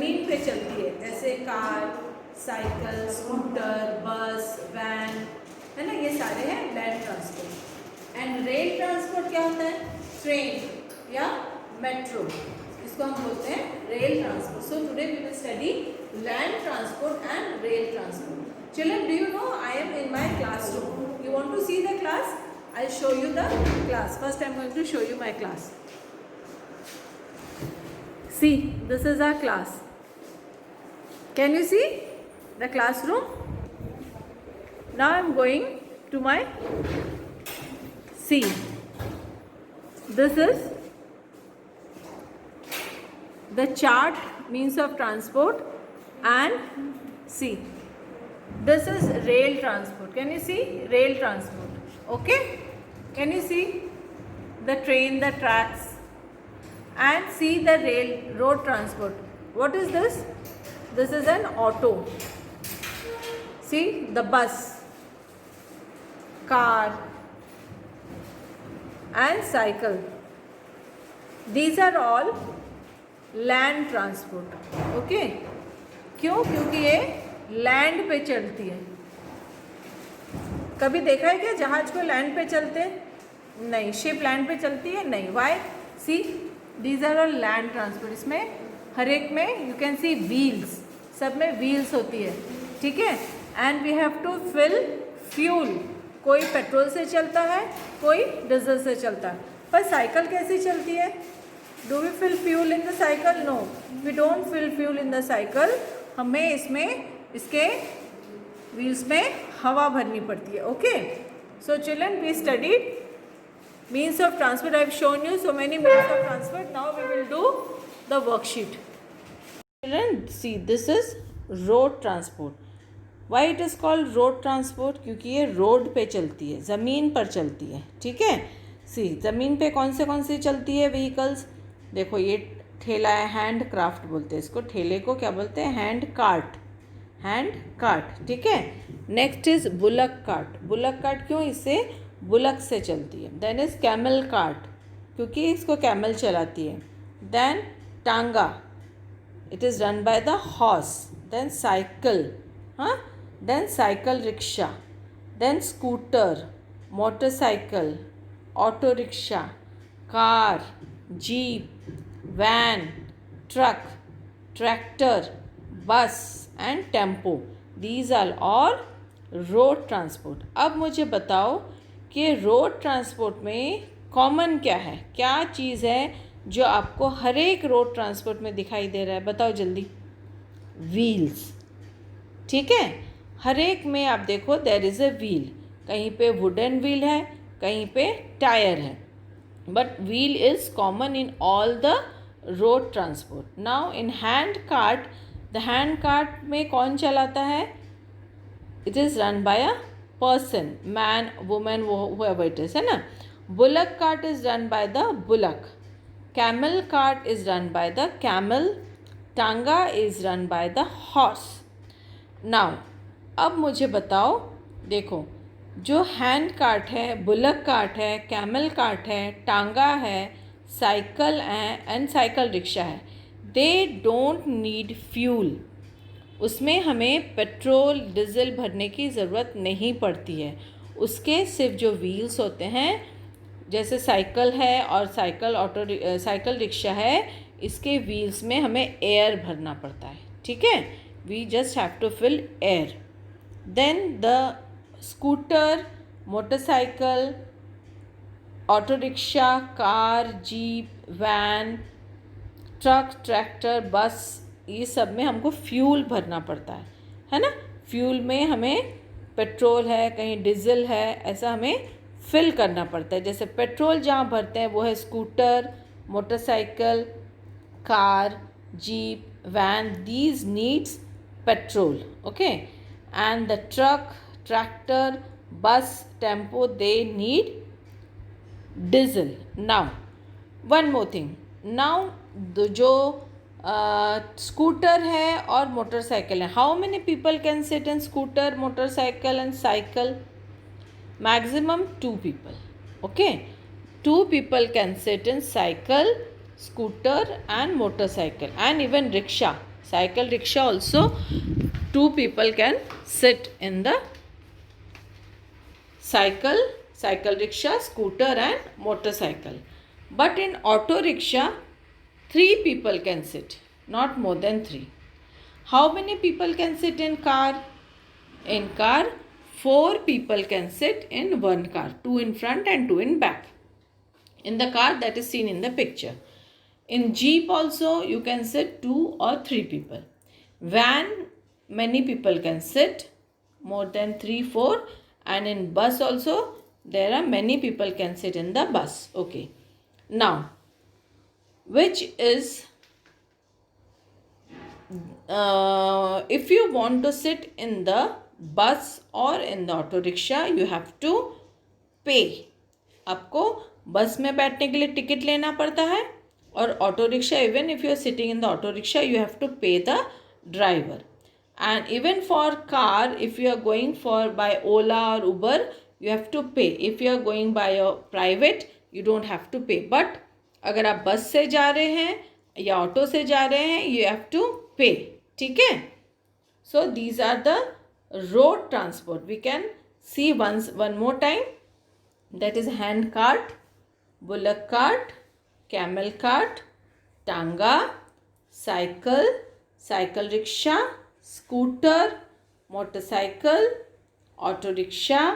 ज़मीन पे चलती है, जैसे कार, साइकिल, स्कूटर, बस, वैन, है ना, ये सारे हैं land transport. And rail transport क्या होता है? ट्रेन या मेट्रो, इसको हम बोलते हैं rail transport. So today we will study land transport and rail transport. Children, do you know I am in my classroom? You want to see the class? I'll show you the class. First I'm going to show you my class. See, this is our class. Can you see the classroom? Now I'm going to my see. This is the chart, means of transport, and see, this is rail transport. Can you see rail transport? Okay, can you see the train, the tracks, and see the road transport? What is this? This is an auto. See the bus, car, and cycle. These are all land transport. Okay, क्यों? क्योंकि ये land पे चलती है। कभी देखा है क्या जहाज को लैंड पे चलते? नहीं। शिप लैंड पे चलती है? नहीं। Why? See, these are all land transport. इसमें हर एक में यू कैन सी व्हील्स, सब में व्हील्स होती है, ठीक है। And we have to fill fuel. कोई पेट्रोल से चलता है, कोई डीजल से चलता है। पर साइकिल कैसी चलती है? Do we fill fuel in the cycle? No, we don't fill fuel in the cycle. हमें इसमें इसके wheels में हवा भरनी पड़ती है। Okay, so children, we studied means of transport. I have shown you so many means of transport. Now we will do the worksheet. Children, see, this is road transport. Why it is called road transport? क्योंकि ये road पे चलती है, ज़मीन पर चलती है, ठीक है। सी, ज़मीन पे कौन से चलती है व्हीकल्स? देखो, ये ठेला है, हैंड क्राफ्ट बोलते हैं इसको। ठेले को क्या बोलते हैं? हैंड कार्ट, हैंड कार्ट, ठीक है। Next is bullock cart. Bullock cart क्यों? इससे बुलक से चलती है। देन इज कैमल कार्ट, क्योंकि इसको कैमल चलाती है। Then tonga, it is run by the horse. Then cycle, हाँ, then cycle rickshaw, then scooter, motorcycle, auto rickshaw, car, jeep, van, truck, tractor, bus and tempo. These are all road transport. अब मुझे बताओ कि road transport में common क्या है? क्या चीज़ है जो आपको हर एक रोड ट्रांसपोर्ट में दिखाई दे रहा है? बताओ जल्दी। व्हील्स, ठीक है। हर एक में आप देखो देयर इज़ अ व्हील। कहीं पे वुडन व्हील है, कहीं पे टायर है, but wheel is common in all the road transport. Now in hand cart, the hand cart में कौन चलाता है? It is run by a person, man, woman, whoever it is, है ना। bullock cart is run by the bullock, camel cart is run by the camel, टांगा is run by the horse. Now अब मुझे बताओ, देखो, जो hand cart है, bullock cart है, कैमल कार्ट है, टांगा है, साइकिल है एंड साइकिल रिक्शा है, दे डोंट नीड फ्यूल। उसमें हमें पेट्रोल डीजल भरने की ज़रूरत नहीं पड़ती है। उसके सिर्फ जो व्हील्स होते हैं, जैसे साइकिल है और साइकिल रिक्शा है, इसके व्हील्स में हमें एयर भरना पड़ता है, ठीक है। We just have to fill air. Then the scooter, motorcycle, auto rickshaw, car, jeep, van, truck, tractor, bus, ये सब में हमको फ्यूल भरना पड़ता है ना। फ्यूल में हमें पेट्रोल है, कहीं डीजल है, ऐसा हमें फिल करना पड़ता है। जैसे पेट्रोल जहाँ भरते हैं वो है scooter, motorcycle, car, jeep, van, these needs petrol, okay. And the truck, tractor, bus, tempo, they need diesel. Now one more thing. Now जो स्कूटर है और मोटरसाइकिल है, how many people can sit in scooter, motorcycle and cycle? Maximum 2 people. Okay, 2 people can sit in cycle, scooter and motorcycle and even rickshaw. cycle rickshaw also 2 people can sit in the cycle rickshaw, scooter and motorcycle. But in auto rickshaw 3 people can sit, not more than 3. How many people can sit in car? In car 4 people can sit in one car, 2 in front and 2 in back. In the car that is seen in the picture. In jeep also you can sit 2 or 3 people. Van, many people can sit, more than 3, 4. And in bus also there are many people can sit in the bus. Okay. Now, which is if you want to sit in the bus or in the auto rickshaw, you have to pay. आपको बस में बैठने के लिए ticket लेना पड़ता है, और auto rickshaw, even if you are sitting in the auto rickshaw you have to pay the driver. And even for car, if you are going for by Ola or Uber, you have to pay. If you are going by your private, you don't have to pay. But अगर आप बस से जा रहे हैं या auto से जा रहे हैं, you have to pay. ठीक है? So these are the road transport. We can see one more time. That is hand cart, bullock cart, camel cart, tanga, cycle, cycle rickshaw, scooter, motorcycle, auto rickshaw,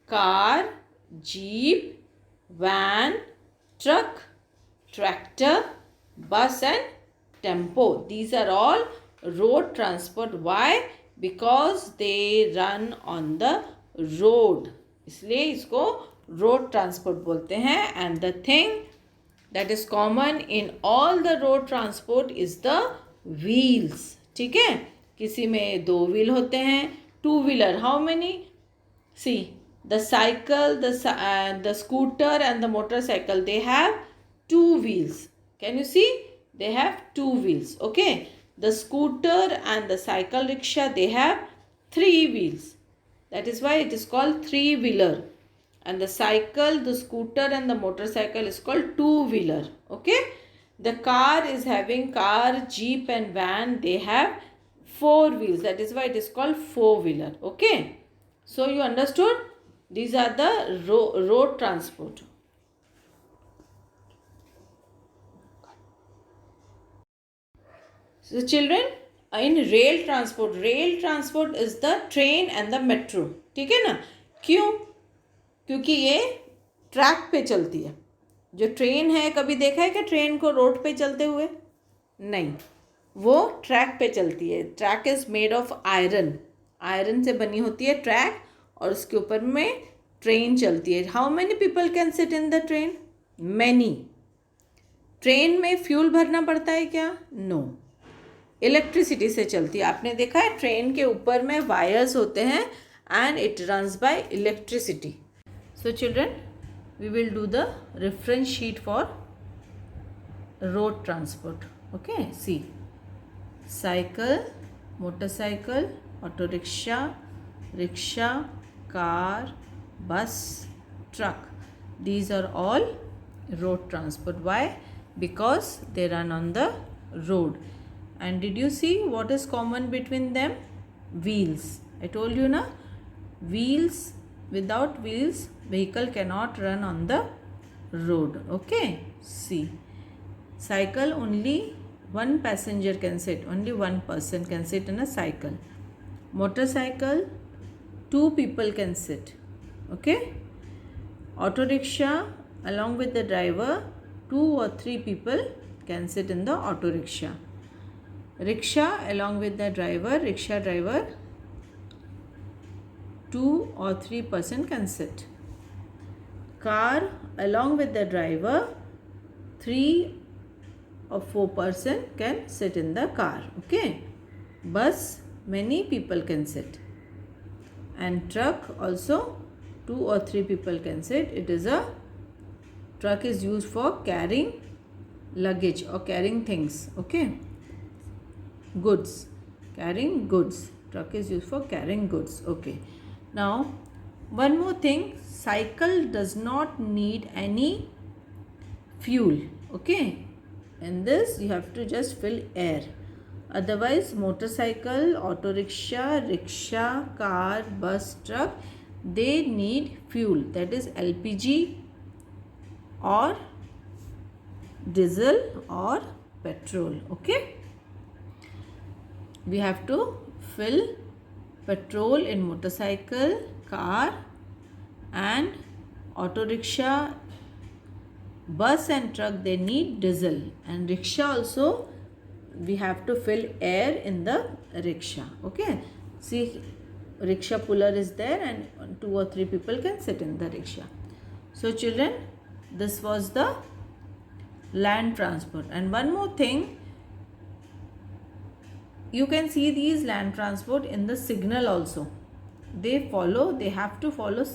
car, jeep, van, truck, tractor, bus and tempo. These are all road transport. Why? Because they run on the road. इसलिए इसको road transport बोलते हैं. And the thing that is common in all the road transport is the wheels. ठीक है? किसी में 2 wheel होते हैं. 2 wheeler, how many? See, the cycle, the scooter and the motorcycle, they have 2 wheels. Can you see? They have 2 wheels. Okay. The scooter and the cycle rickshaw, they have 3 wheels. That is why it is called 3-wheeler. And the cycle, the scooter and the motorcycle is called 2-wheeler. Okay. The car is having car, jeep and van. They have 4 wheels. That is why it is called 4-wheeler. Okay. So you understood? These are the road transport. So children, in rail transport is the train and the metro. ठीक है ना? क्यों? क्योंकि ये track पे चलती है. जो ट्रेन है, कभी देखा है कि ट्रेन को रोड पे चलते हुए? नहीं, वो ट्रैक पे चलती है. Track is made of iron से बनी होती है ट्रैक, और उसके ऊपर में ट्रेन चलती है. How many people can sit in the train? Many. Train में फ्यूल भरना पड़ता है क्या? नो. इलेक्ट्रिसिटी से चलती है. आपने देखा है ट्रेन के ऊपर में वायर्स होते हैं and it runs by electricity. So children, we will do the reference sheet for road transport. Okay, see cycle, motorcycle, auto rickshaw, rickshaw, car, bus, truck. These are all road transport. Why? Because they run on the road. And did you see what is common between them? Wheels. I told you na, wheels. Without wheels, vehicle cannot run on the road. Okay, see, cycle only one passenger can sit, only one person can sit in a cycle. Motorcycle 2 people can sit. Okay. Auto rickshaw, along with the driver, 2 or 3 people can sit in the auto rickshaw. Rickshaw, along with the driver, rickshaw driver, 2 or 3 person can sit. Car, along with the driver, 3 or 4 person can sit in the car. Okay. Bus, many people can sit. And truck also 2 or 3 people can sit. It is a truck is used for carrying luggage or carrying things. Okay. Goods, carrying goods. Truck is used for carrying goods. Okay. Now one more thing, cycle does not need any fuel. Okay. In this you have to just fill air. Otherwise, motorcycle, auto rickshaw, rickshaw, car, bus, truck, they need fuel, that is LPG or diesel or petrol. Okay, we have to fill petrol in motorcycle, car and auto rickshaw. Bus and truck, they need diesel, and rickshaw also we have to fill air in the rickshaw. Okay, see, rickshaw puller is there and 2 or 3 people can sit in the rickshaw. So children, this was the land transport. And one more thing, you can see these land transport in the signal also. They have to follow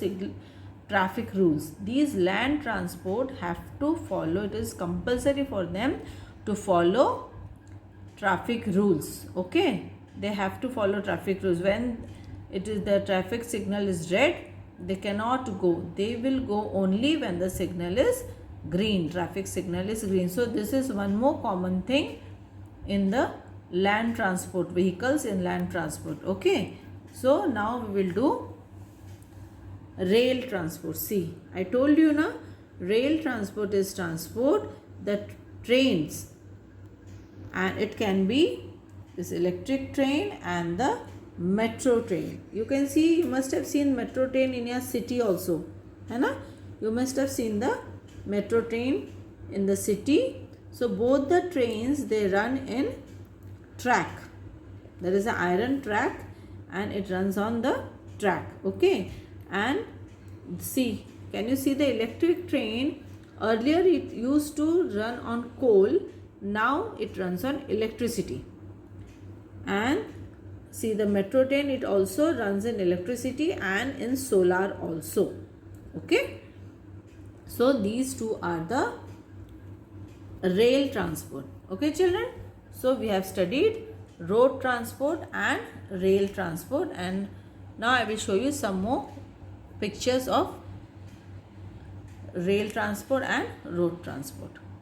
traffic rules. These land transport have to follow, it is compulsory for them to follow traffic rules. Okay, they have to follow traffic rules. When it is the traffic signal is red, they cannot go. They will go only when the signal is green, traffic signal is green. So this is one more common thing in the land transport, vehicles in land transport. Okay, so now we will do rail transport. See, I told you na, rail transport is transport the trains, and it can be this electric train and the metro train. You can see, you must have seen metro train in your city also, है ना? You must have seen the metro train in the city. So both the trains, they run in track. There is an iron track and it runs on the track. Okay, and see, can you see the electric train? Earlier it used to run on coal, now it runs on electricity. And see, the metro train, it also runs in electricity and in solar also. Okay, so these two are the rail transport. Okay children, so we have studied road transport and rail transport, and now I will show you some more pictures of rail transport and road transport.